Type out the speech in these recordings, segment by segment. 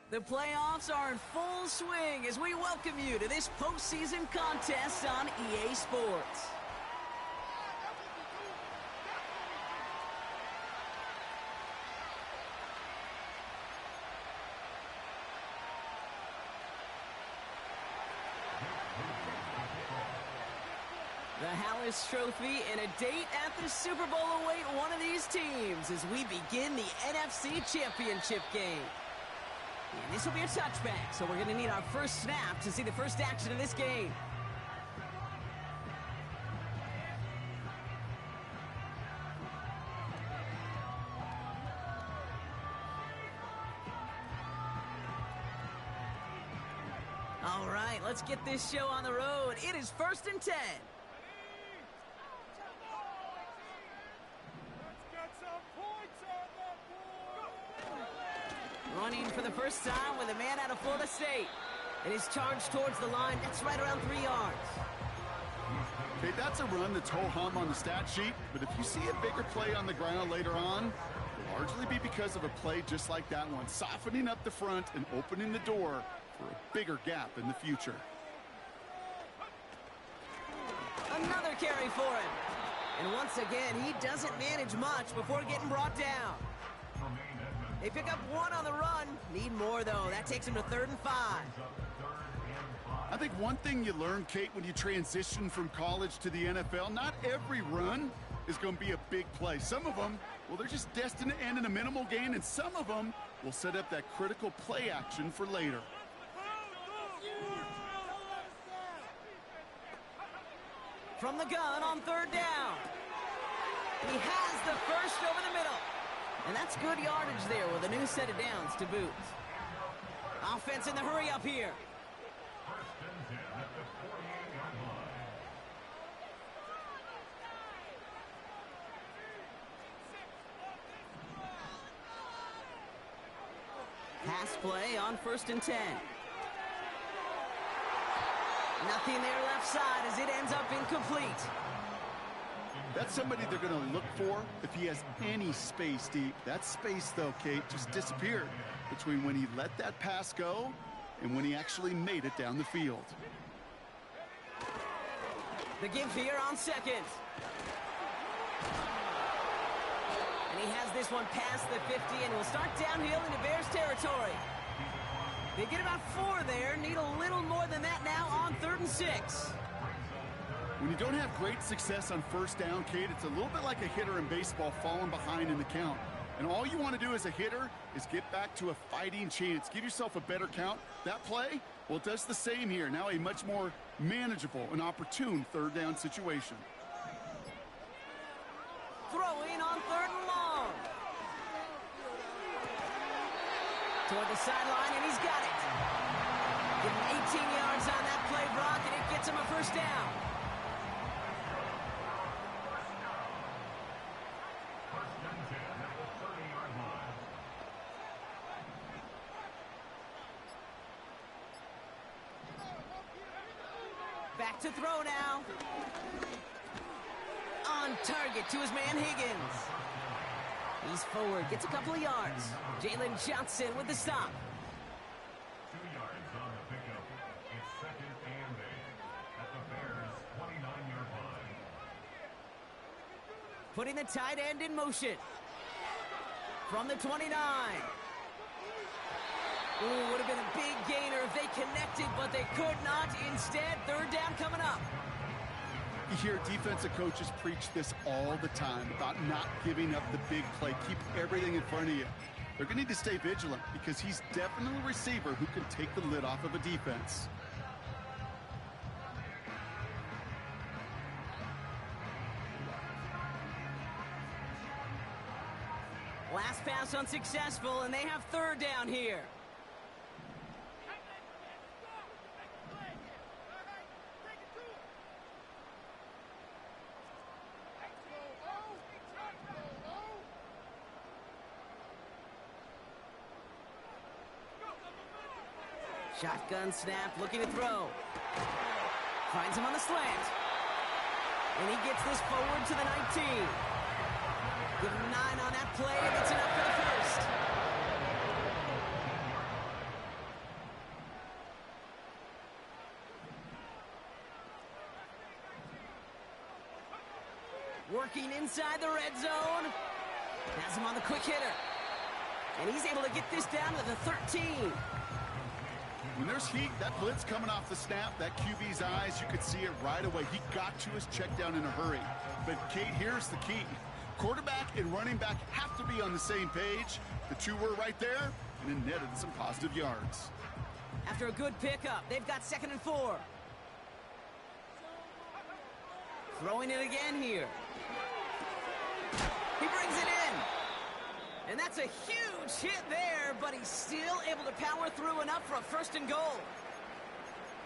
The playoffs are in full swing as we welcome you to this postseason contest on EA Sports. The Hallis Trophy and a date at the Super Bowl await one of these teams as we begin the NFC Championship game. And this will be a touchback, so we're going to need our first snap to see the first action of this game. All right, let's get this show on the road. It is 1st and 10. Running for the first time with a man out of Florida State. It is charged towards the line. That's right around 3 yards. Okay, that's a run that's ho-hum on the stat sheet, but if you see a bigger play on the ground later on, it'll largely be because of a play just like that one, softening up the front and opening the door for a bigger gap in the future. Another carry for him. And once again, he doesn't manage much before getting brought down. They pick up one on the run. Need more, though. That takes him to 3rd and 5. I think one thing you learn, Kate, when you transition from college to the NFL, not every run is going to be a big play. Some of them, well, they're just destined to end in a minimal gain, and some of them will set up that critical play action for later. From the gun on 3rd down. He has the first over the middle. And that's good yardage there with a new set of downs to boot. Offense in the hurry up here. Pass play on 1st and 10. Nothing there left side as it ends up incomplete. That's somebody they're going to look for if he has any space deep. That space, though, Kate, just disappeared between when he let that pass go and when he actually made it down the field. The give here on 2nd. And he has this one past the 50 and will start downhill into Bears territory. They get about 4 there. Need a little more than that now on 3rd and 6. When you don't have great success on 1st down, Kate, it's a little bit like a hitter in baseball falling behind in the count. And all you want to do as a hitter is get back to a fighting chance. Give yourself a better count. That play, well, it does the same here. Now a much more manageable and opportune 3rd down situation. Throwing on 3rd and long. Toward the sideline, and he's got it. Give him 18 yards on that play, Brock, and it gets him a 1st down. Back to throw now. On target to his man Higgins. He's forward, gets a couple of yards. Jalen Johnson with the stop. 2 yards on the pickup. It's 2nd and 8 at the Bears' 29-yard line. Putting the tight end in motion. From the 29. Ooh, would have been a big gainer if they connected, but they could not. Instead, 3rd down coming up. You hear defensive coaches preach this all the time about not giving up the big play. Keep everything in front of you. They're going to need to stay vigilant because he's definitely a receiver who can take the lid off of a defense. Last pass unsuccessful, and they have 3rd down here. Shotgun snap, looking to throw. Finds him on the slant. And he gets this forward to the 19. Give him 9 on that play, and it's enough for the first. Working inside the red zone. Has him on the quick hitter. And he's able to get this down to the 13. When there's heat, that blitz coming off the snap, that QB's eyes, you could see it right away. He got to his check down in a hurry. But, Kate, here's the key. Quarterback and running back have to be on the same page. The two were right there, and it netted some positive yards. After a good pickup, they've got 2nd and 4. Throwing it again here. He brings it in. And that's a huge hit there, but he's still able to power through enough for a 1st and goal.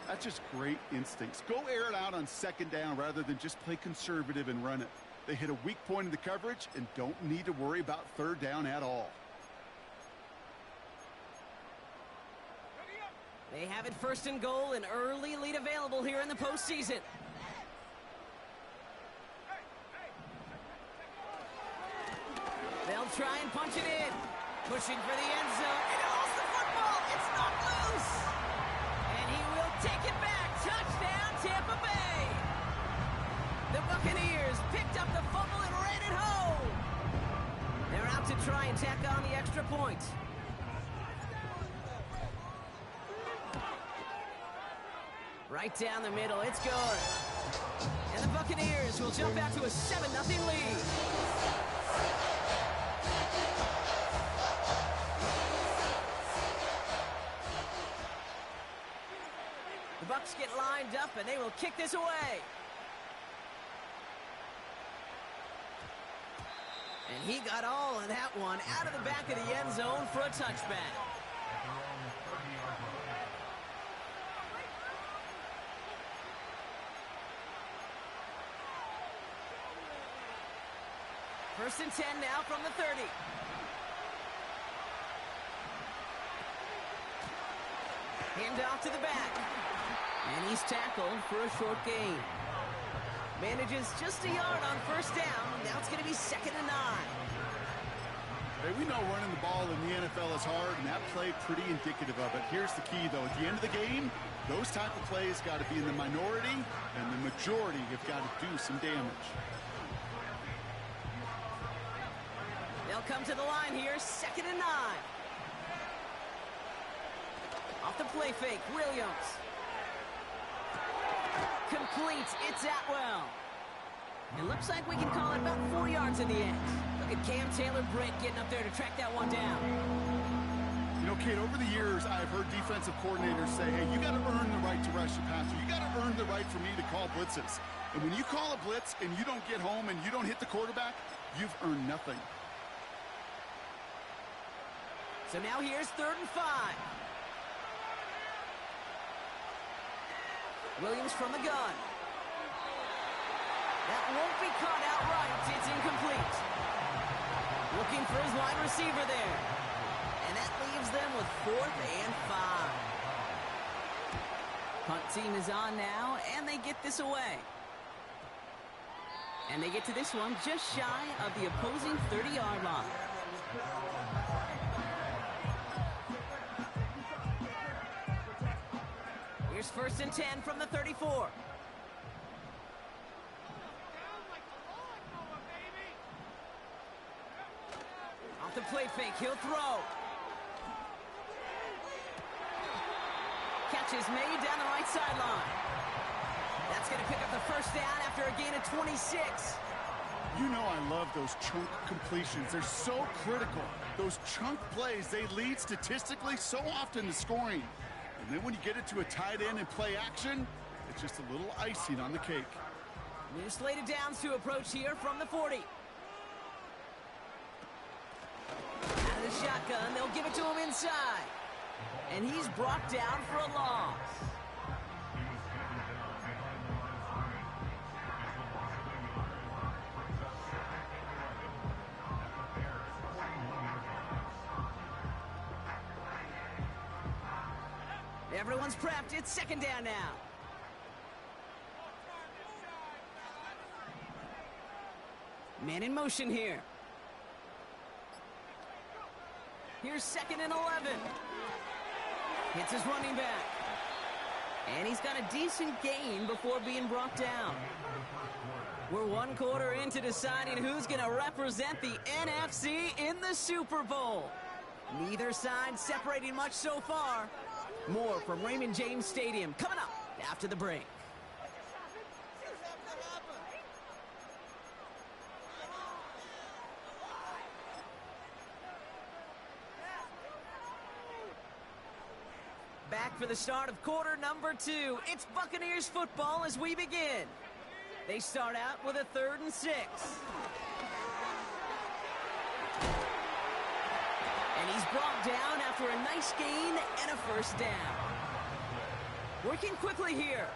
That's just great instincts. Go air it out on 2nd down rather than just play conservative and run it. They hit a weak point in the coverage and don't need to worry about 3rd down at all. They have it 1st and goal, an early lead available here in the postseason. They'll try and punch it in. Pushing for the end zone. And holds the football. It's not loose. And he will take it back. Touchdown, Tampa Bay. The Buccaneers picked up the fumble and ran it home. They're out to try and tack on the extra point. Right down the middle. It's good. And the Buccaneers will jump out to a 7-0 lead. The Bucs get lined up, and they will kick this away. And he got all of that one out of the back of the end zone for a touchback. First and 10 now from the 30. Hand off to the back. And he's tackled for a short gain. Manages just a yard on 1st down. Now it's going to be 2nd and 9. Hey, we know running the ball in the NFL is hard, and that play pretty indicative of it. Here's the key, though. At the end of the game, those type of plays got to be in the minority, and the majority have got to do some damage. They'll come to the line here, 2nd and 9. Off the play fake, Williams. Complete, it's Atwell. It looks like we can call it about 4 yards in the end. Look at Cam Taylor-Britt getting up there to track that one down. You know, Kate, over the years, I've heard defensive coordinators say, hey, you got to earn the right to rush the passer. You got to earn the right for me to call blitzes. And when you call a blitz and you don't get home and you don't hit the quarterback, you've earned nothing. So now here's 3rd and 5. Williams from the gun. That won't be caught outright. It's incomplete. Looking for his wide receiver there. And that leaves them with 4th and 5. Punt team is on now, and they get this away. And they get to this one just shy of the opposing 30-yard line. Here's 1st and 10 from the 34. Off the play fake, he'll throw. Catch is made down the right sideline. That's going to pick up the 1st down after a gain of 26. You know I love those chunk completions. They're so critical. Those chunk plays, they lead statistically so often to scoring. And then when you get it to a tight end and play action, it's just a little icing on the cake. New slated downs to approach here from the 40. Out of the shotgun, they'll give it to him inside. And he's brought down for a loss. Everyone's prepped. It's 2nd down now. Man in motion here. Here's 2nd and 11. Hits his running back. And he's got a decent gain before being brought down. We're one quarter into deciding who's going to represent the NFC in the Super Bowl. Neither side separating much so far. More from Raymond James Stadium coming up after the break. Back for the start of quarter number 2. It's Buccaneers football as we begin. They start out with a 3rd and 6. And he's brought down after a nice gain and a first down. Working quickly here.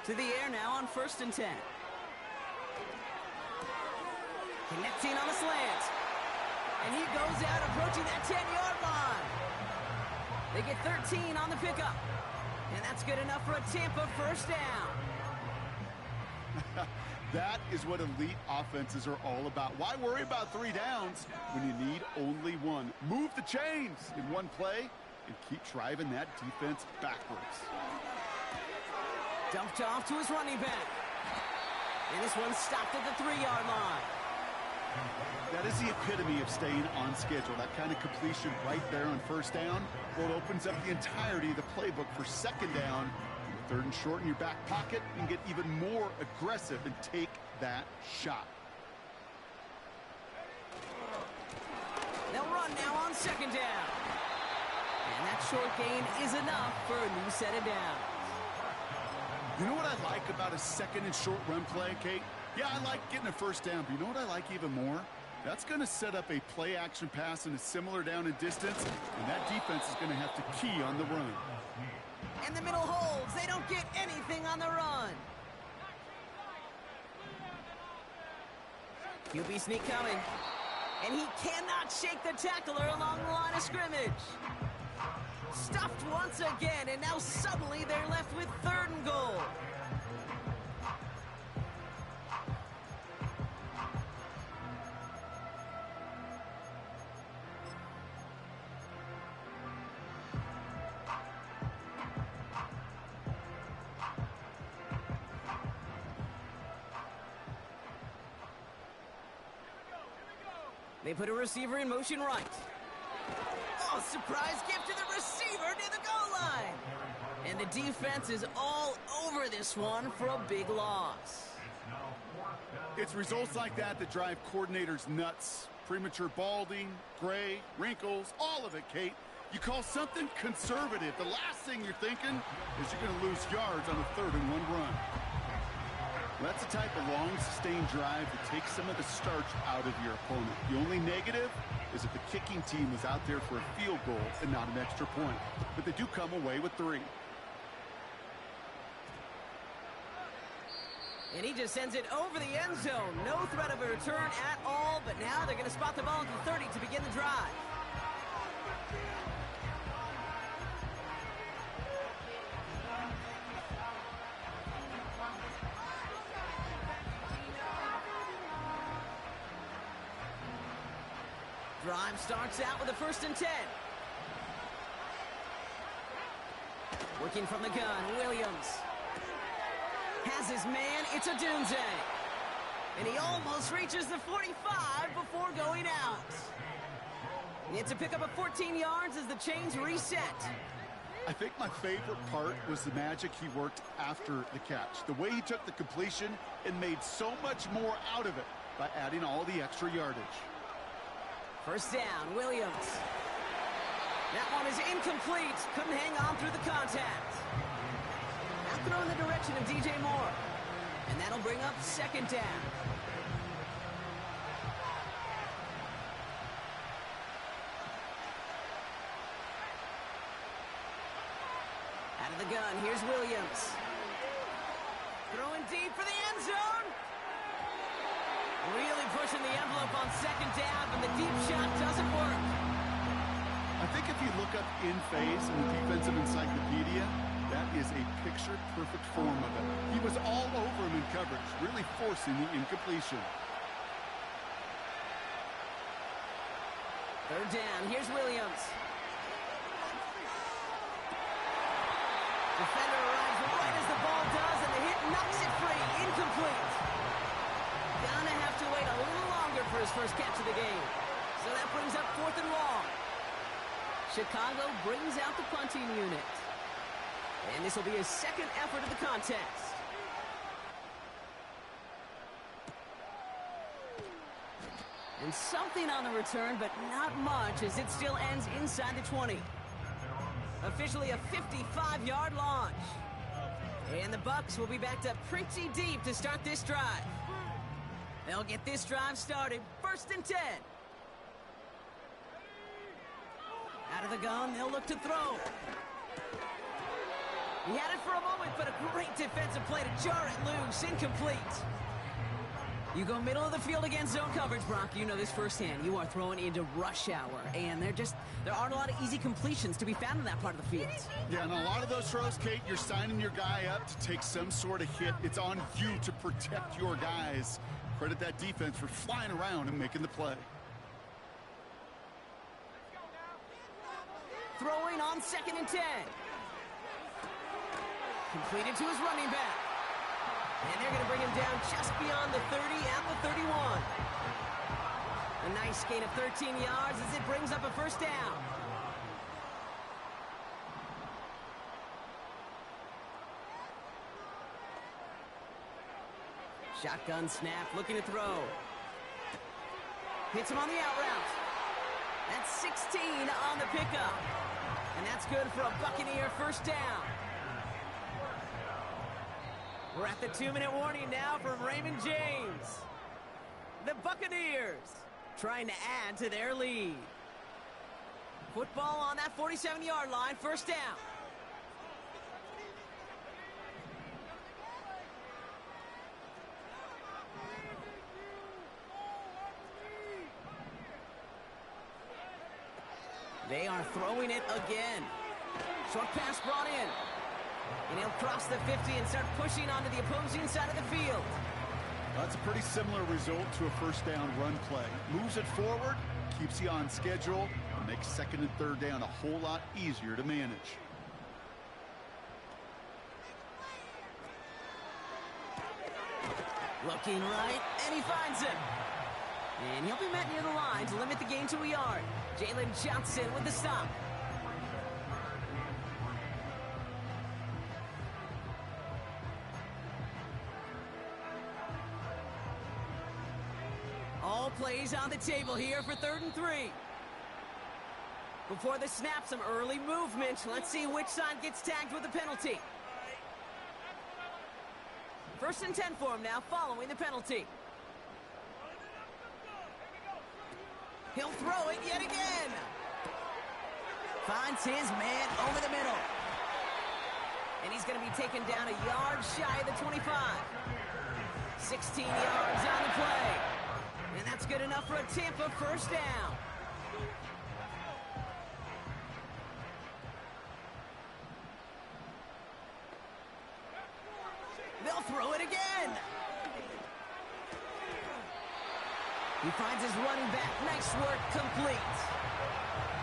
To the air now on 1st and 10. Connecting on the slant. And he goes out approaching that 10-yard line. They get 13 on the pickup. And that's good enough for a Tampa first down. That is what elite offenses are all about. Why worry about 3 downs when you need only 1? Move the chains in one play and keep driving that defense backwards. Dumped off to his running back. And this one stopped at the 3-yard line. That is the epitome of staying on schedule. That kind of completion right there on 1st down. Well, it opens up the entirety of the playbook for 2nd down. 3rd and short in your back pocket and get even more aggressive and take that shot. They'll run now on 2nd down. And that short gain is enough for a new set of downs. You know what I like about a 2nd and short run play, Kate? Yeah, I like getting a first down, but you know what I like even more? That's going to set up a play-action pass in a similar down and distance, and that defense is going to have to key on the run. And the middle holds. They don't get anything on the run. QB sneak coming. And he cannot shake the tackler along the line of scrimmage. Stuffed once again, and now suddenly they're left with 3rd and goal. They put a receiver in motion right. Oh, surprise gift to the receiver near the goal line. And the defense is all over this one for a big loss. It's results like that that drive coordinators nuts. Premature balding, gray, wrinkles, all of it, Kate. You call something conservative. The last thing you're thinking is you're going to lose yards on a 3rd and 1 run. Well, that's the type of long, sustained drive that takes some of the starch out of your opponent. The only negative is if the kicking team is out there for a field goal and not an extra point. But they do come away with 3. And he just sends it over the end zone. No threat of a return at all, but now they're going to spot the ball at the 30 to begin the drive. Drive starts out with a 1st and 10. Working from the gun, Williams. Has his man, it's a Dunze. And he almost reaches the 45 before going out. It's a pickup of 14 yards as the chains reset. I think my favorite part was the magic he worked after the catch. The way he took the completion and made so much more out of it by adding all the extra yardage. 1st down, Williams. That one is incomplete. Couldn't hang on through the contact. Now throw in the direction of DJ Moore. And that'll bring up 2nd down. Out of the gun, here's Williams. Throwing deep for the end zone. Really pushing the envelope on 2nd down, but the deep shot doesn't work. I think if you look up in phase in the defensive encyclopedia, that is a picture-perfect form of it. He was all over him in coverage, really forcing the incompletion. Third down. Here's Williams. Defender arrives right as the ball does, and the hit knocks it free. Incomplete. Gonna have to wait a little longer for his first catch of the game. So that brings up 4th and long. Chicago brings out the punting unit. And this will be his second effort of the contest. And something on the return, but not much, as it still ends inside the 20. Officially a 55-yard launch. And the Bucs will be backed up pretty deep to start this drive. They'll get this drive started. 1st and 10. Out of the gun, they'll look to throw. He had it for a moment, but a great defensive play to jar it loose. Incomplete. You go middle of the field against zone coverage, Brock. You know this firsthand. You are throwing into rush hour, and there aren't a lot of easy completions to be found in that part of the field. Yeah, and a lot of those throws, Kate, you're signing your guy up to take some sort of hit. It's on you to protect your guys. Credit that defense for flying around and making the play. Throwing on 2nd and 10. Completed to his running back. And they're going to bring him down just beyond the 30 at the 31. A nice gain of 13 yards as it brings up a 1st down. Shotgun snap, looking to throw. Hits him on the out route. That's 16 on the pickup. And that's good for a Buccaneer 1st down. We're at the 2-minute warning now from Raymond James. The Buccaneers trying to add to their lead. Football on that 47-yard line, 1st down. They are throwing it again. Short pass brought in. And he'll cross the 50 and start pushing onto the opposing side of the field. That's a pretty similar result to a 1st down run play. Moves it forward, keeps you on schedule, and makes 2nd and 3rd down a whole lot easier to manage. Looking right, and he finds him. And he'll be met near the line to limit the gain to a yard. Jalen Johnson with the stop. All plays on the table here for 3rd and 3. Before the snap, some early movement. Let's see which side gets tagged with a penalty. 1st and 10 for him now, following the penalty. He'll throw it yet again. Finds his man over the middle. And he's going to be taken down a yard shy of the 25. 16 yards on the play. And that's good enough for a Tampa 1st down. They'll throw it again. He finds his running back. Nice work, complete.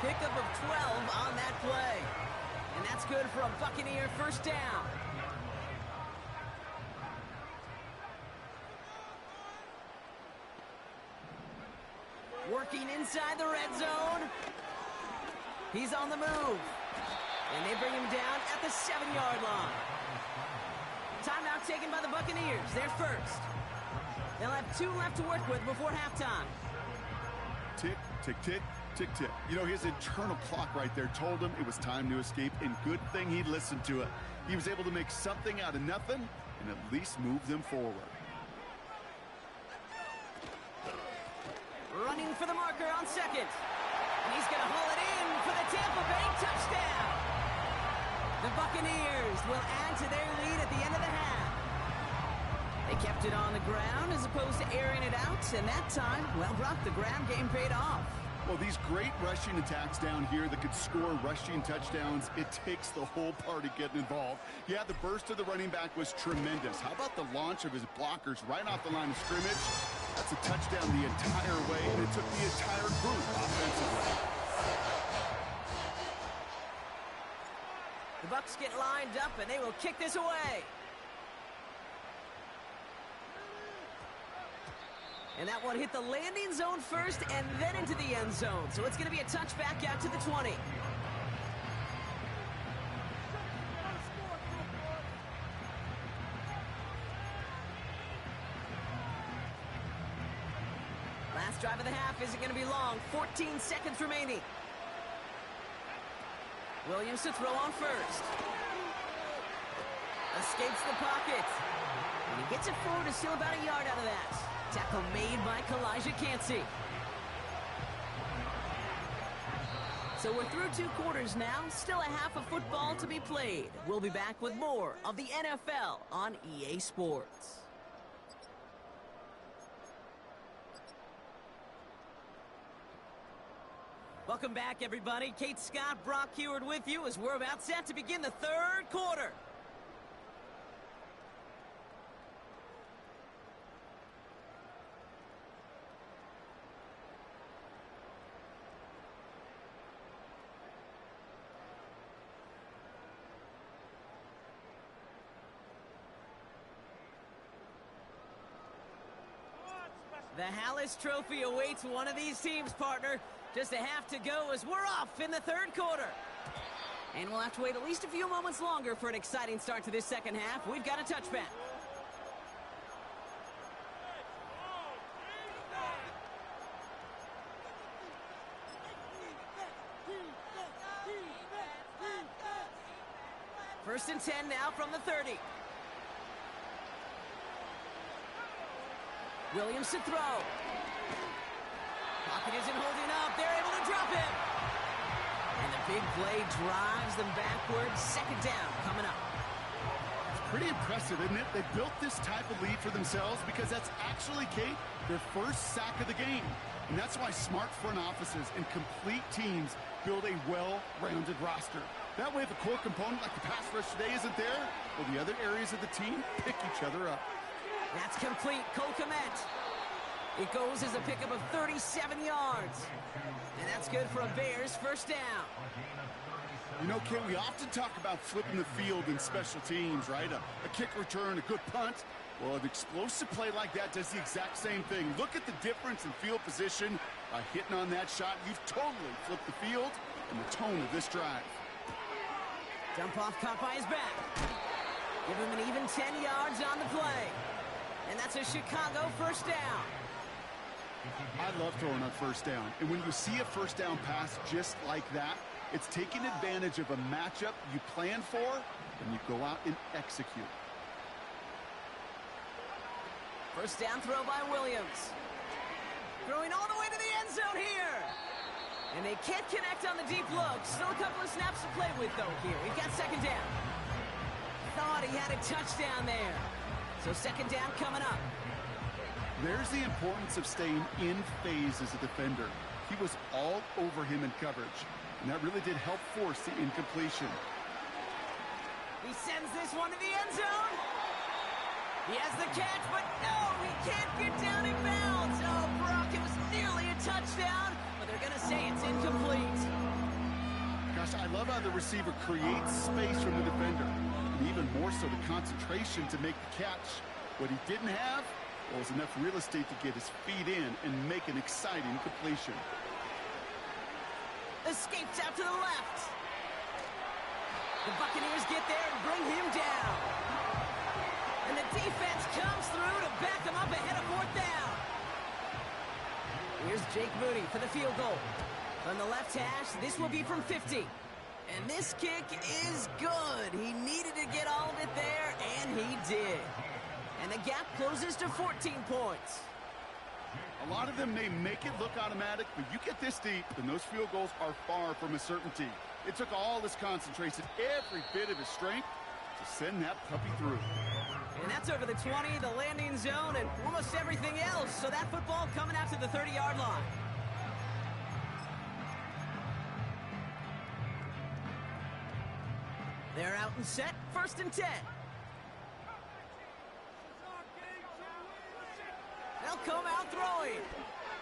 Pickup of 12 on that play. And that's good for a Buccaneer 1st down. Working inside the red zone. He's on the move. And they bring him down at the 7-yard line. Timeout taken by the Buccaneers. They're first. They'll have 2 left to work with before halftime. Tick, tick, tick, tick, tick. You know, his internal clock right there told him it was time to escape, and good thing he listened to it. He was able to make something out of nothing and at least move them forward. Running for the marker on 2nd. And he's going to haul it in for the Tampa Bay touchdown. The Buccaneers will add to their lead at the end of the half. They kept it on the ground as opposed to airing it out, and that time, well, Brock, the ground game paid off. Well, these great rushing attacks down here that could score rushing touchdowns, it takes the whole party getting involved. Yeah, the burst of the running back was tremendous. How about the launch of his blockers right off the line of scrimmage? That's a touchdown the entire way, and it took the entire group offensively. The Bucs get lined up, and they will kick this away. And that one hit the landing zone first and then into the end zone. So it's going to be a touchback out to the 20. Last drive of the half isn't going to be long. 14 seconds remaining. Williams to throw on first. Escapes the pocket. And he gets it forward to steal about a yard out of that. Tackle made by Kalijah Cansey. So we're through 2 quarters now. Still a half of football to be played. We'll be back with more of the NFL on EA Sports. Welcome back, everybody. Kate Scott, Brock Heward with you as we're about set to begin the 3rd quarter. The Hallis Trophy awaits one of these teams, partner. Just a half to go as we're off in the 3rd quarter. And we'll have to wait at least a few moments longer for an exciting start to this second half. We've got a touchback. First and 10 now from the 30. Williams to throw. Pocket isn't holding up. They're able to drop him. And the big play drives them backwards. Second down coming up. It's pretty impressive, isn't it? They built this type of lead for themselves because that's actually, Kate, their first sack of the game. And that's why smart front offices and complete teams build a well-rounded roster. That way, if a core component like the pass rush today isn't there, well, the other areas of the team pick each other up. That's complete. Cole Kmet. It goes as a pickup of 37 yards. And that's good for a Bears first down. You know, Kate, we often talk about flipping the field in special teams, right? A kick return, a good punt. Well, an explosive play like that does the exact same thing. Look at the difference in field position. By hitting on that shot, you've totally flipped the field and the tone of this drive. Dump off caught by his back. Give him an even 10 yards on the play. And that's a Chicago first down. I love throwing on first down. And when you see a first down pass just like that, it's taking advantage of a matchup you plan for, and you go out and execute. First down throw by Williams. Throwing all the way to the end zone here. And they can't connect on the deep look. Still a couple of snaps to play with, though, here. We've got second down. Thought he had a touchdown there. So second down coming up. There's the importance of staying in phase as a defender. He was all over him in coverage, and that really did help force the incompletion. He sends this one to the end zone. He has the catch, but no, he can't get down in bounds. Oh, Brock, it was nearly a touchdown, but they're going to say it's incomplete. Gosh, I love how the receiver creates space from the defender, and even more so the concentration to make the catch. What he didn't have was enough real estate to get his feet in and make an exciting completion. Escapes out to the left. The Buccaneers get there and bring him down. And the defense comes through to back him up ahead of fourth down. Here's Jake Moody for the field goal. From the left hash, this will be from 50. And this kick is good. He needed to get all of it there, and he did. And the gap closes to 14 points. A lot of them may make it look automatic, but you get this deep, and those field goals are far from a certainty. It took all his concentration, every bit of his strength, to send that puppy through. And that's over the 20, the landing zone, and almost everything else. So that football coming out to the 30-yard line. They're out and set, first and 10. They'll come out throwing.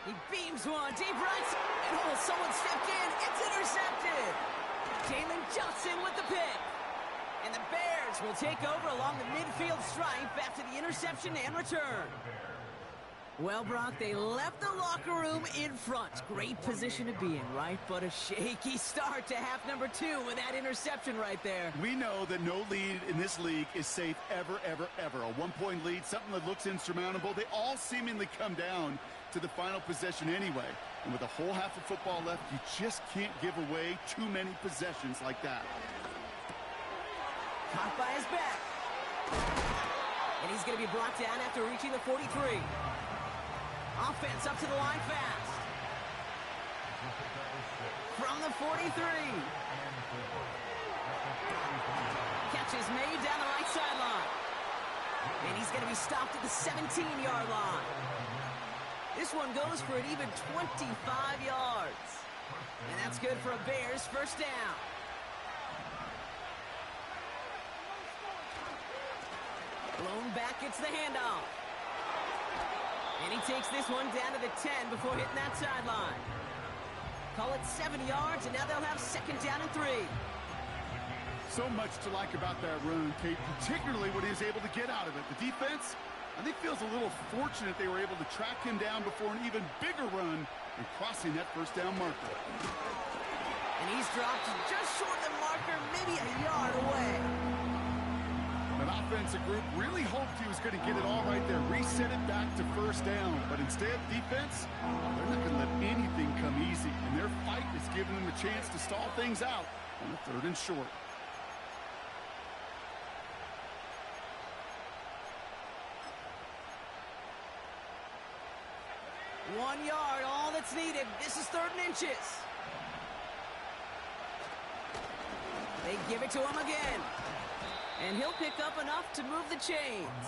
He beams one deep right. And oh, someone stepped in. It's intercepted. Jalen Johnson with the pick. And the Bears will take over along the midfield stripe after the interception and return. Well, Brock, they left the locker room in front. Great position to be in, right? But a shaky start to half number 2 with that interception right there. We know that no lead in this league is safe ever, ever, ever. A one-point lead, something that looks insurmountable. They all seemingly come down to the final possession anyway. And with a whole half of football left, you just can't give away too many possessions like that. Caught by his back. And he's going to be brought down after reaching the 43. Offense up to the line fast. From the 43. Catch is made down the right sideline. And he's going to be stopped at the 17-yard line. This one goes for an even 25 yards. And that's good for a Bears first down. Blown back, gets the handoff. And he takes this one down to the 10 before hitting that sideline. Call it 7 yards, and now they'll have second down and 3. So much to like about that run, Kate, particularly what he was able to get out of it. The defense, I think, feels a little fortunate they were able to track him down before an even bigger run and crossing that first down marker. And he's dropped just short of the marker, maybe a yard away. That offensive group really hoped he was going to get it all right there, reset it back to first down. But instead, defense, they're not going to let anything come easy. And their fight is giving them a chance to stall things out on the 3rd and short. One yard, all that's needed. This is 3rd and inches. They give it to him again. And he'll pick up enough to move the chains.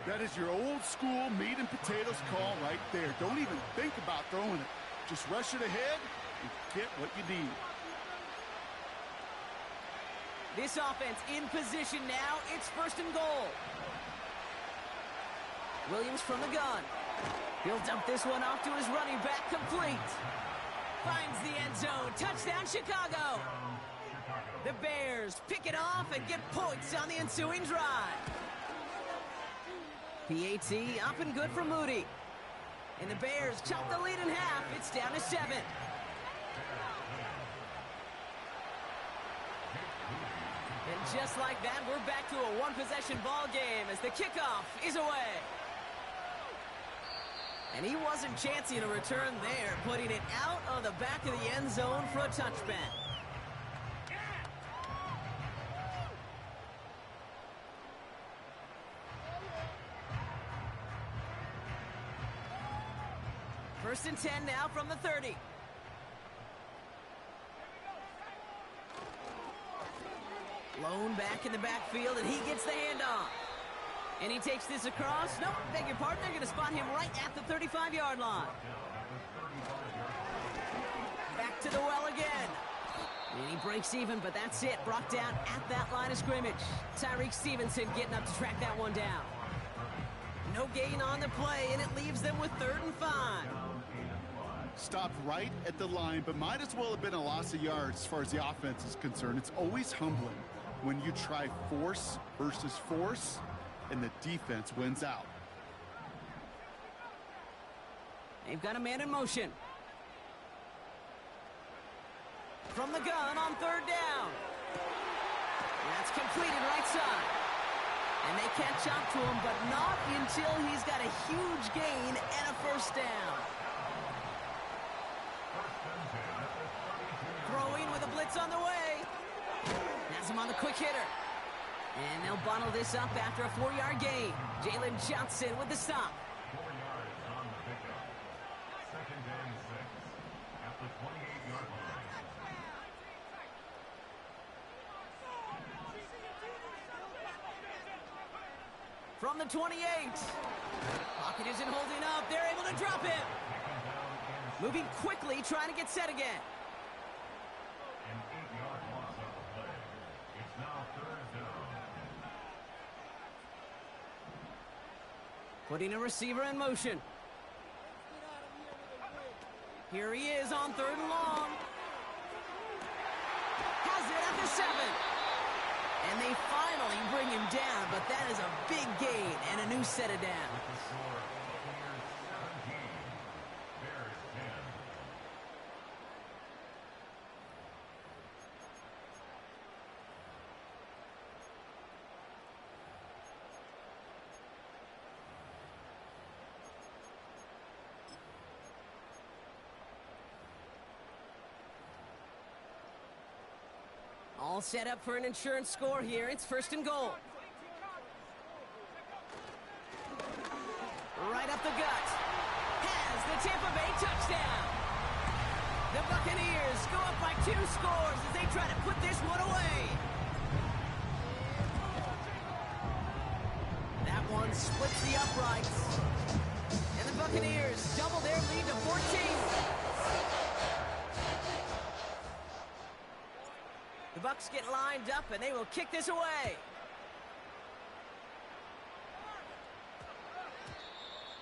That is your old school meat and potatoes call right there. Don't even think about throwing it. Just rush it ahead and get what you need. This offense in position now. It's 1st and goal. Williams from the gun. He'll dump this one off to his running back, complete. Finds the end zone. Touchdown, Chicago. The Bears pick it off and get points on the ensuing drive. PAT up and good for Moody. And the Bears chop the lead in half. It's down to 7. And just like that, we're back to a one-possession ball game as the kickoff is away. And he wasn't chancing a return there, putting it out of the back of the end zone for a touchback. First and 10 now from the 30. Blown back in the backfield, and he gets the handoff. And he takes this across. Nope, beg your pardon. They're going to spot him right at the 35-yard line. Back to the well again. And he breaks even, but that's it. Brought down at that line of scrimmage. Tyreek Stevenson getting up to track that one down. No gain on the play, and it leaves them with 3rd and 5. Stopped right at the line, but might as well have been a loss of yards as far as the offense is concerned. It's always humbling when you try force versus force, and the defense wins out. They've got a man in motion. From the gun on 3rd down. That's completed right side. And they catch up to him, but not until he's got a huge gain and a first down. Throwing with a blitz on the way. Has him on the quick hitter. And they'll bottle this up after a 4-yard gain. Jalen Johnson with the stop. 4 yards on the pickup. 2nd and 6 at the 28-yard line. From the 28. Pocket isn't holding up. They're able to drop him. Moving quickly, trying to get set again. An 8-yard loss on the play. It's now 3rd down. Putting a receiver in motion. Here he is on 3rd and long. Has it at the 7. And they finally bring him down, but that is a big gain and a new set of downs. All set up for an insurance score here. It's 1st and goal. Right up the gut. Has the Tampa Bay touchdown. The Buccaneers go up by 2 scores as they try to put this one away. That one splits the uprights. And the Buccaneers double their lead to 14. The Bucs get lined up, and they will kick this away.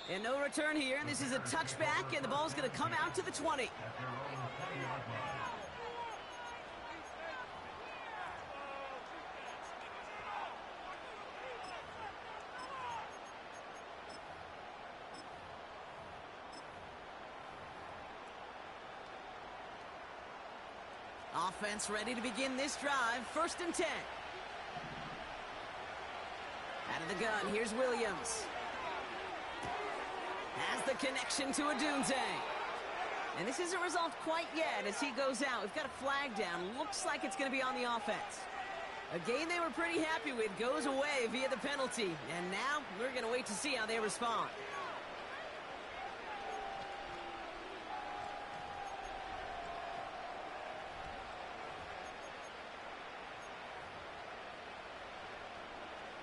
And no return here. This is a touchback, and the ball's going to come out to the 20. Offense ready to begin this drive. 1st and 10. Out of the gun, here's Williams. Has the connection to Adunze. And this isn't resolved quite yet as he goes out. We've got a flag down. Looks like it's going to be on the offense. A game they were pretty happy with goes away via the penalty. And now we're going to wait to see how they respond.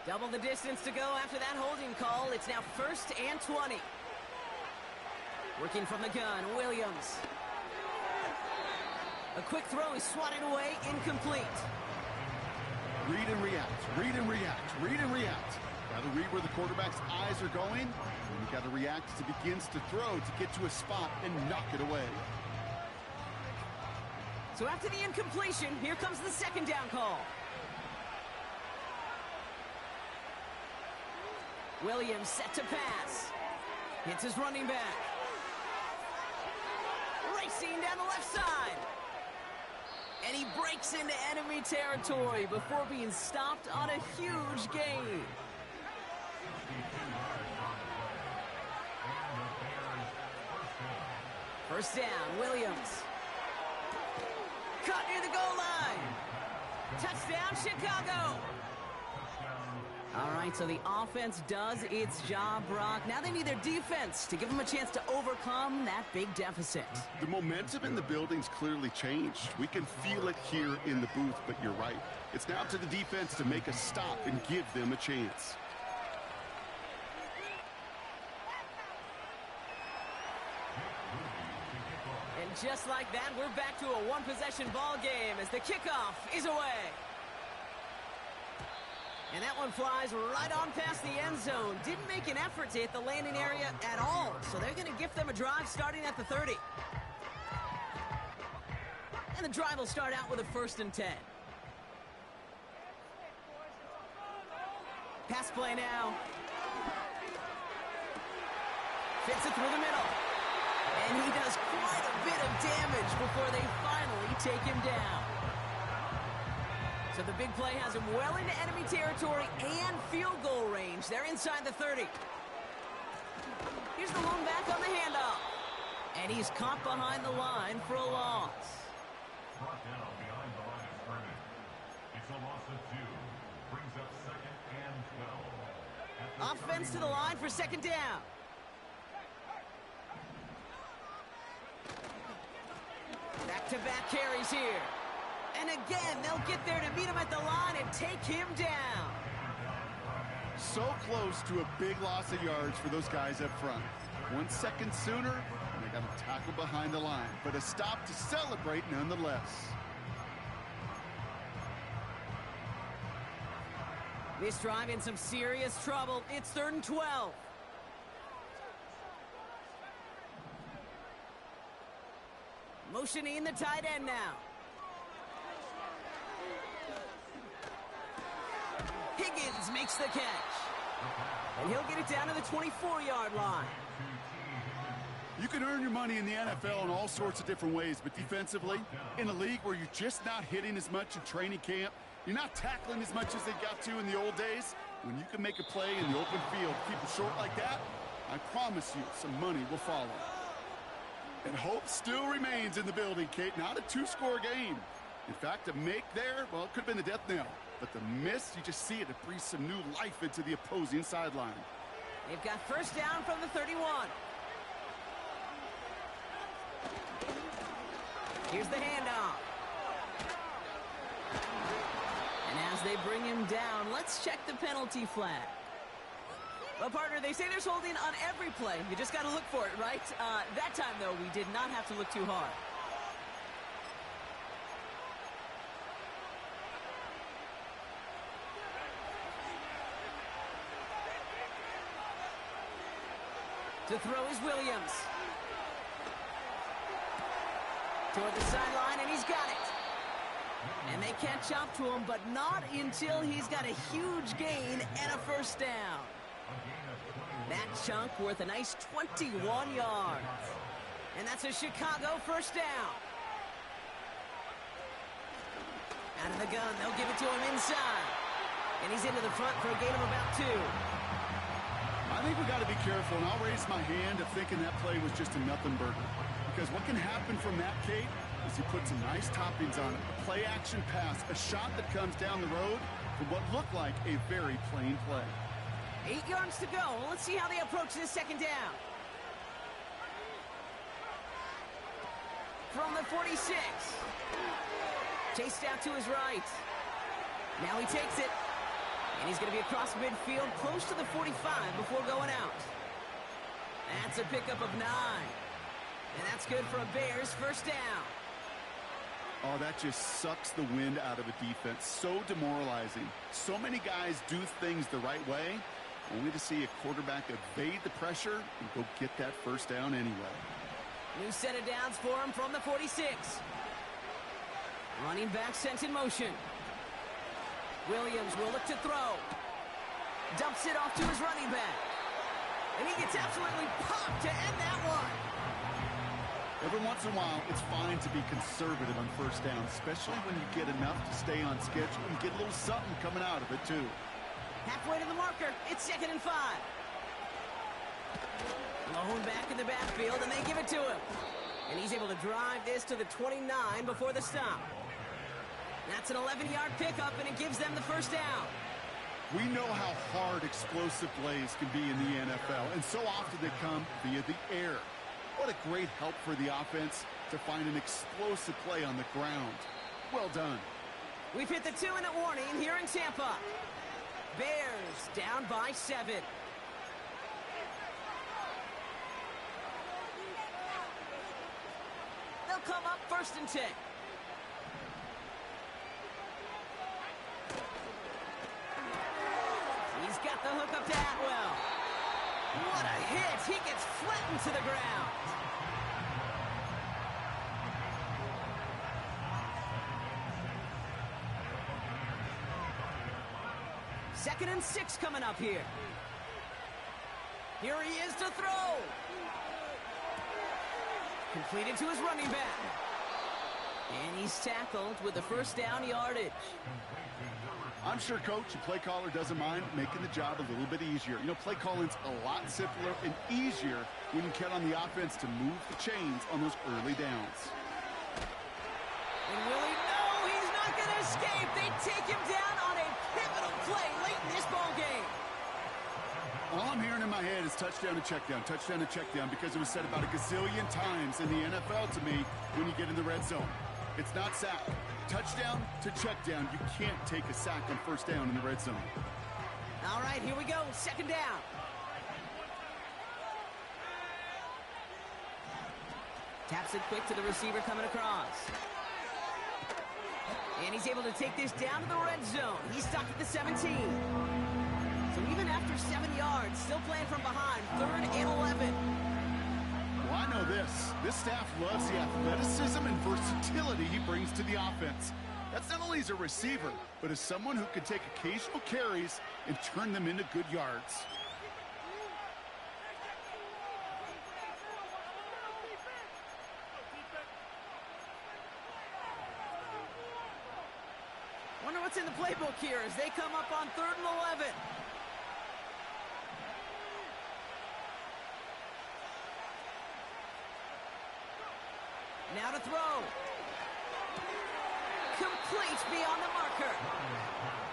Double the distance to go after that holding call. It's now 1st and 20. Working from the gun, Williams. A quick throw is swatted away, incomplete. Read and react, read and react, read and react. Got to read where the quarterback's eyes are going, and you got to react as he begins to throw to get to a spot and knock it away. So after the incompletion, here comes the 2nd down call. Williams set to pass. Hits his running back. Racing down the left side. And he breaks into enemy territory before being stopped on a huge gain. First down, Williams. Caught near the goal line. Touchdown, Chicago. All right, so the offense does its job, Brock. Now they need their defense to give them a chance to overcome that big deficit. The momentum in the building's clearly changed. We can feel it here in the booth, but you're right. It's now to the defense to make a stop and give them a chance. And just like that, we're back to a one-possession ball game as the kickoff is away. And that one flies right on past the end zone. Didn't make an effort to hit the landing area at all. So they're going to gift them a drive starting at the 30. And the drive will start out with a 1st and 10. Pass play now. Fits it through the middle. And he does quite a bit of damage before they finally take him down. So the big play has him well into enemy territory and field goal range. They're inside the 30. Here's the lone back on the handoff. And he's caught behind the line for a loss. Brought down behind the line of scrimmage. It's a loss of 2. Brings up 2nd and 12. Offense to the line for 2nd down. Back-to-back carries here. And again, they'll get there to meet him at the line and take him down. So close to a big loss of yards for those guys up front. 1 second sooner, and they got a tackle behind the line. But a stop to celebrate nonetheless. This drive in some serious trouble. It's 3rd and 12. motioning the tight end now. Higgins makes the catch. And he'll get it down to the 24-yard line. You can earn your money in the NFL in all sorts of different ways, but defensively, in a league where you're just not hitting as much in training camp, you're not tackling as much as they got to in the old days, when you can make a play in the open field, keep it short like that, I promise you some money will follow. And hope still remains in the building, Kate. Not a two-score game. In fact, a make there, well, it could have been the death knell. But the miss, you just see it. It breathes some new life into the opposing sideline. They've got first down from the 31. Here's the handoff. And as they bring him down, let's check the penalty flag. Well, partner, they say there's holding on every play. You just got to look for it, right? That time, though, we did not have to look too hard. To throw is Williams. Toward the sideline, and he's got it. And they catch up to him, but not until he's got a huge gain and a first down. That chunk worth a nice 21 yards. And that's a Chicago first down. Out of the gun, they'll give it to him inside. And he's into the front for a gain of about 2. I think we got to be careful, and I'll raise my hand of thinking that play was just a nothing burger. Because what can happen from that, Kate, is he puts some nice toppings on it. A play-action pass, a shot that comes down the road from what looked like a very plain play. 8 yards to go. Let's see how they approach this second down. From the 46. Chased out to his right. Now he takes it. And he's going to be across midfield, close to the 45 before going out. That's a pickup of 9. And that's good for a Bears first down. Oh, that just sucks the wind out of a defense. So demoralizing. So many guys do things the right way, only to see a quarterback evade the pressure and go get that first down anyway. New set of downs for him from the 46. Running back sent in motion. Williams will look to throw. Dumps it off to his running back. And he gets absolutely popped to end that one. Every once in a while, it's fine to be conservative on first down, especially when you get enough to stay on schedule and get a little something coming out of it, too. Halfway to the marker. It's 2nd and 5. Lone back in the backfield, and they give it to him. And he's able to drive this to the 29 before the stop. That's an 11-yard pickup, and it gives them the first down. We know how hard explosive plays can be in the NFL, and so often they come via the air. What a great help for the offense to find an explosive play on the ground. Well done. We've hit the 2-minute warning here in Tampa. Bears down by 7. They'll come up 1st and 10. He's got the hook up to Atwell. What a hit. He gets flattened to the ground. Second and 6 coming up here. Here he is to throw. Completed to his running back. And he's tackled with the first down yardage. I'm sure coach and play caller doesn't mind making the job a little bit easier. You know, play calling's a lot simpler and easier when you count on the offense to move the chains on those early downs. And Willie, no, he's not going to escape. They take him down on a pivotal play late in this ball game. All I'm hearing in my head is touchdown and check down, because it was said about a gazillion times in the NFL to me when you get in the red zone. It's not sack. Touchdown to check down. You can't take a sack on first down in the red zone. All right, here we go. Second down. Taps it quick to the receiver coming across. And he's able to take this down to the red zone. He's stopped at the 17. So even after 7 yards, still playing from behind, 3rd and 11. Well, I know this staff loves the athleticism and versatility he brings to the offense. That's not only as a receiver, but as someone who can take occasional carries and turn them into good yards. Wonder what's in the playbook here as they come up on 3rd and 11. Now to throw. Complete beyond the marker.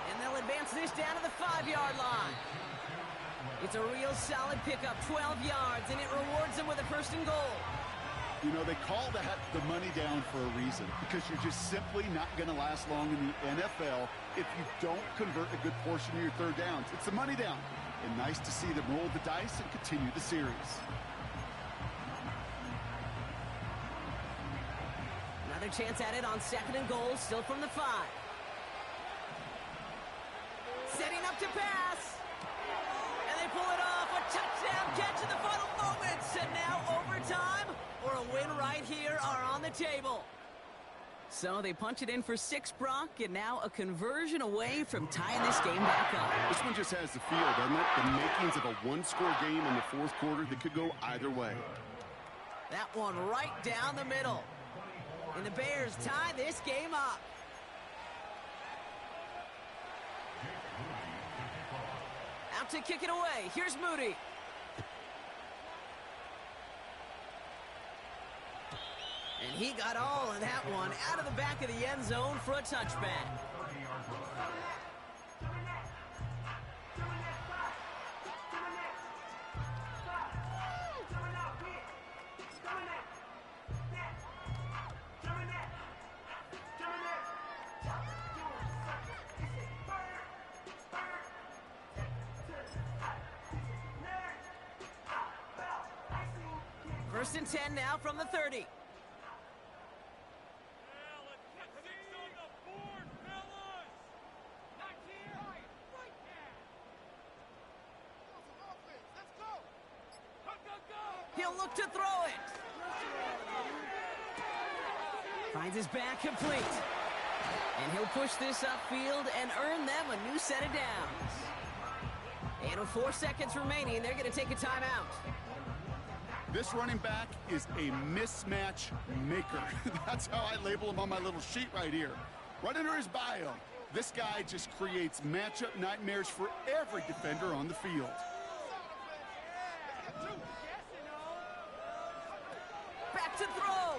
And they'll advance this down to the 5-yard line. It's a real solid pickup, 12 yards, and it rewards them with a 1st and goal. You know, they call that the money down for a reason, because you're just simply not going to last long in the NFL if you don't convert a good portion of your 3rd downs. It's the money down. And nice to see them roll the dice and continue the series. Another chance at it on 2nd and goal, still from the 5. Setting up to pass. And they pull it off. A touchdown catch in the final moments. And now overtime or a win right here are on the table. So they punch it in for 6, Brock, and now a conversion away from tying this game back up. This one just has the feel, doesn't it? The makings of a one-score game in the 4th quarter that could go either way. That one right down the middle. And the Bears tie this game up. Out to kick it away. Here's Moody. And he got all of that one out of the back of the end zone for a touchback. First and 10 now from the 30. He'll look to throw it. Finds his back complete. And he'll push this upfield and earn them a new set of downs. And with 4 seconds remaining, they're going to take a timeout. This running back is a mismatch maker. That's how I label him on my little sheet right here. Right under his bio, this guy just creates matchup nightmares for every defender on the field. Back to throw.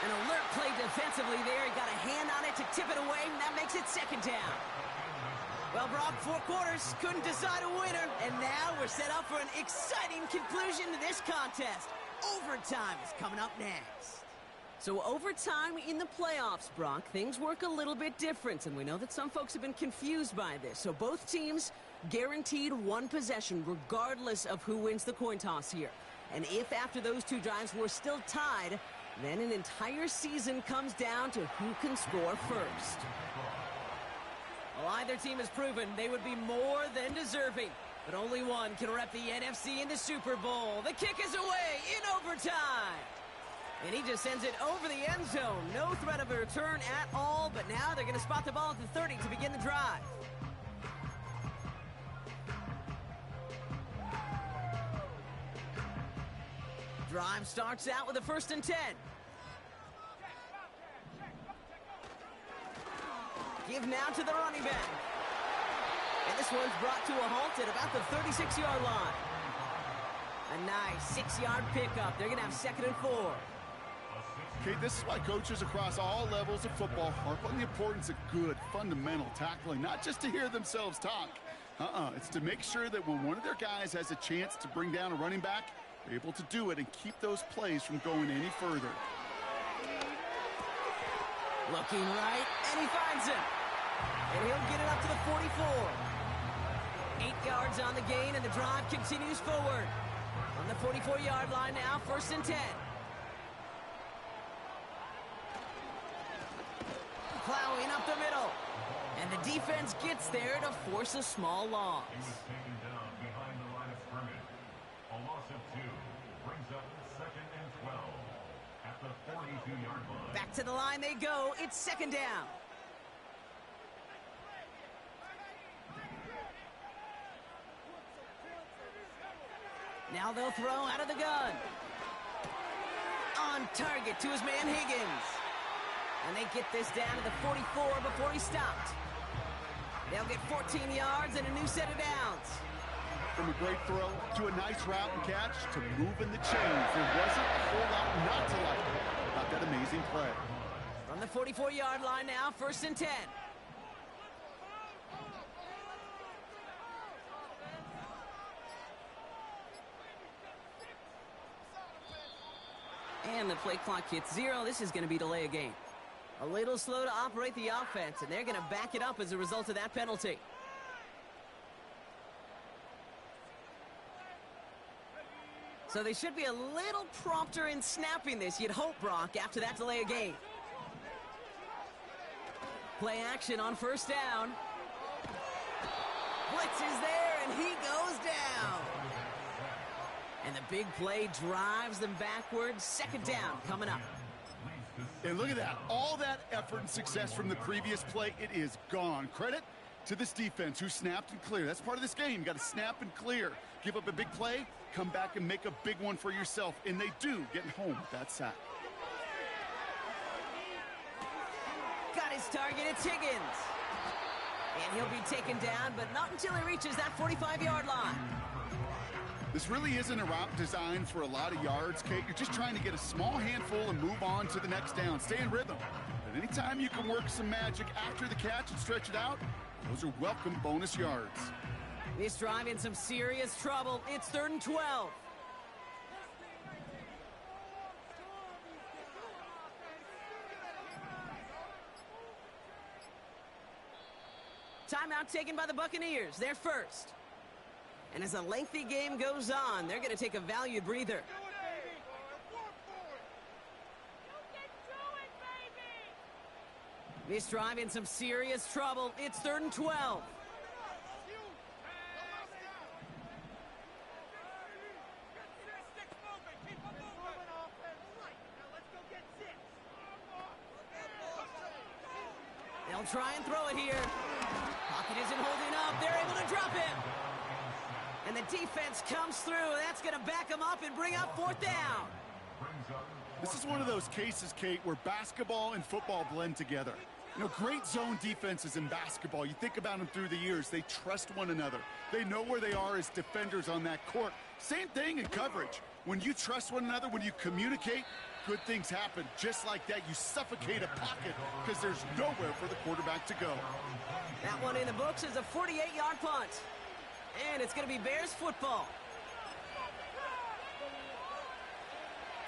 An alert play defensively there. He got a hand on it to tip it away, and that makes it 2nd down. Well, Brock, 4 quarters, couldn't decide a winner, and now we're set up for an exciting conclusion to this contest. Overtime is coming up next. So overtime in the playoffs, Brock, things work a little bit different, and we know that some folks have been confused by this. So both teams guaranteed 1 possession regardless of who wins the coin toss here. And if after those 2 drives we're still tied, then an entire season comes down to who can score first. Well, either team has proven they would be more than deserving, but only one can rep the NFC in the Super Bowl. The kick is away in overtime. And he just sends it over the end zone. No threat of a return at all, but now they're going to spot the ball at the 30 to begin the drive. Drive starts out with a 1st and 10. Give now to the running back. And this one's brought to a halt at about the 36-yard line. A nice 6-yard pickup. They're going to have 2nd and 4. Okay, this is why coaches across all levels of football harp on the importance of good, fundamental tackling, not just to hear themselves talk. It's to make sure that when one of their guys has a chance to bring down a running back, they're able to do it and keep those plays from going any further. Looking right, and he finds him. And he'll get it up to the 44. 8 yards on the gain, and the drive continues forward. On the 44-yard line now, 1st and 10. Plowing up the middle. And the defense gets there to force a small loss. He was taken down behind the line of scrimmage. A loss 42-yard line. Back to the line they go. It's second down. Now they'll throw out of the gun. On target to his man Higgins. And they get this down to the 44 before he stopped. They'll get 14 yards and a new set of downs. From a great throw to a nice route and catch to moving the chains. There wasn't a whole lot not to like about that amazing play. From the 44-yard line now, first and 10. And the play clock hits 0. This is going to be delay a game. A little slow to operate the offense, and they're going to back it up as a result of that penalty. So they should be a little prompter in snapping this, you'd hope, Brock, after that delay a game. Play action on first down. Blitz is there, and he goes down. And the big play drives them backwards. Second down coming up. And look at that. All that effort and success from the previous play, it is gone. Credit to this defense who snapped and cleared. That's part of this game. You got to snap and clear. Give up a big play, come back and make a big one for yourself. And they do, getting home with that sack. Got his target. It's Higgins. And he'll be taken down, but not until he reaches that 45-yard line. This really isn't a route designed for a lot of yards, Kate. You're just trying to get a small handful and move on to the next down. Stay in rhythm. But anytime you can work some magic after the catch and stretch it out, those are welcome bonus yards. This drive in some serious trouble. It's 3rd and 12. Timeout taken by the Buccaneers. They're first. And as a lengthy game goes on, they're going to take a valued breather. This drive in some serious trouble. It's 3rd and 12. They'll try and throw it here. Pocket isn't holding up. They're able to drop him. And the defense comes through. That's going to back them up and bring up 4th down. This is one of those cases, Kate, where basketball and football blend together. You know, great zone defenses in basketball. You think about them through the years. They trust one another. They know where they are as defenders on that court. Same thing in coverage. When you trust one another, when you communicate, good things happen. Just like that, you suffocate a pocket because there's nowhere for the quarterback to go. That one in the books is a 48-yard punt. And it's going to be Bears football.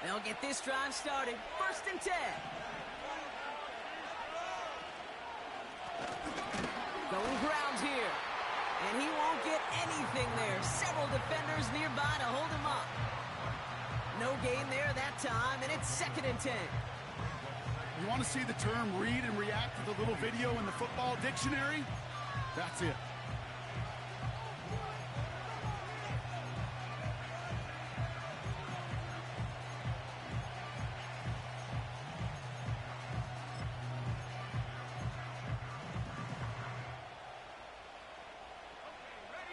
They'll get this drive started. 1st and 10. Going ground here. And he won't get anything there. Several defenders nearby to hold him up. No gain there that time, and it's 2nd and 10. You want to see the term read and react with a little video in the football dictionary? That's it.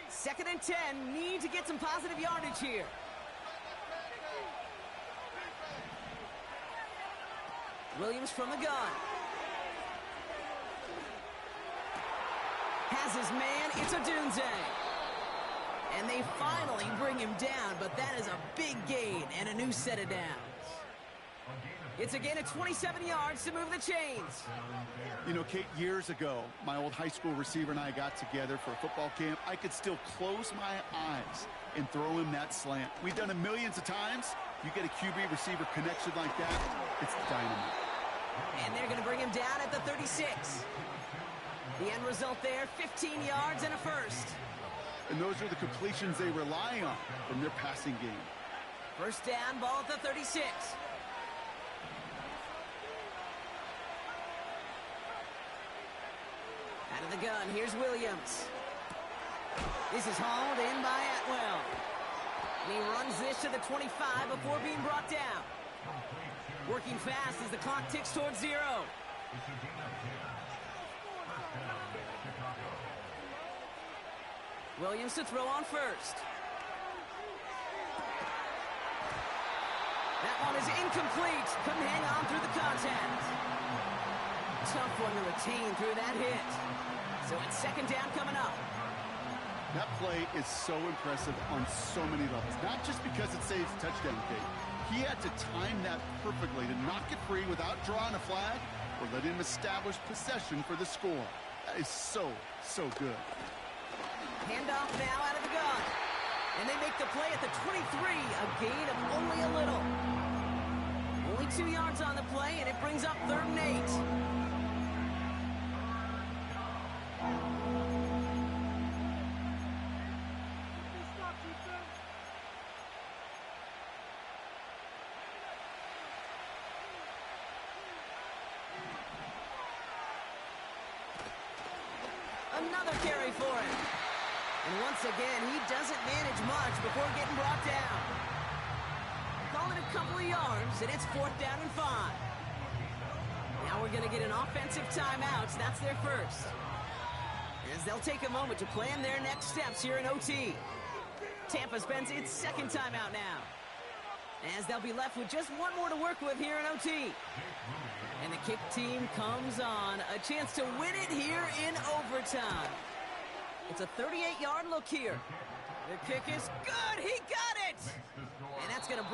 Second and 10, need to get some positive yardage here. Williams from the gun. Has his man, it's Odunze. And they finally bring him down, but that is a big gain and a new set of downs. It's a gain of 27 yards to move the chains. You know, Kate, years ago, my old high school receiver and I got together for a football camp. I could still close my eyes and throw him that slant. We've done it millions of times. You get a QB receiver connection like that, it's dynamite. And they're going to bring him down at the 36. The end result there, 15 yards and a first. And those are the completions they rely on from their passing game. First down, ball at the 36. Out of the gun, here's Williams. This is hauled in by Atwell. And he runs this to the 25 before being brought down. Working fast as the clock ticks towards 0. It's a gain of 10. First down, Chicago. Williams to throw on first. That one is incomplete. Couldn't hang on through the contact. Tough one to retain through that hit. So it's second down coming up. That play is so impressive on so many levels. Not just because it saves touchdown, Kate. He had to time that perfectly to knock it free without drawing a flag or let him establish possession for the score. That is so, so good. Handoff now out of the gun. And they make the play at the 23, a gain of only a little. Only 2 yards on the play, and it brings up 3rd and 8. Another carry for him. And once again, he doesn't manage much before getting brought down. Call it a couple of yards, and it's 4th down and 5. Now we're going to get an offensive timeout. That's their first. As they'll take a moment to plan their next steps here in OT. Tampa spends its 2nd timeout now. As they'll be left with just one more to work with here in OT. And the kick team comes on. A chance to win it here in overtime. It's a 38-yard look here. The kick is good. He got it. And that's going to bring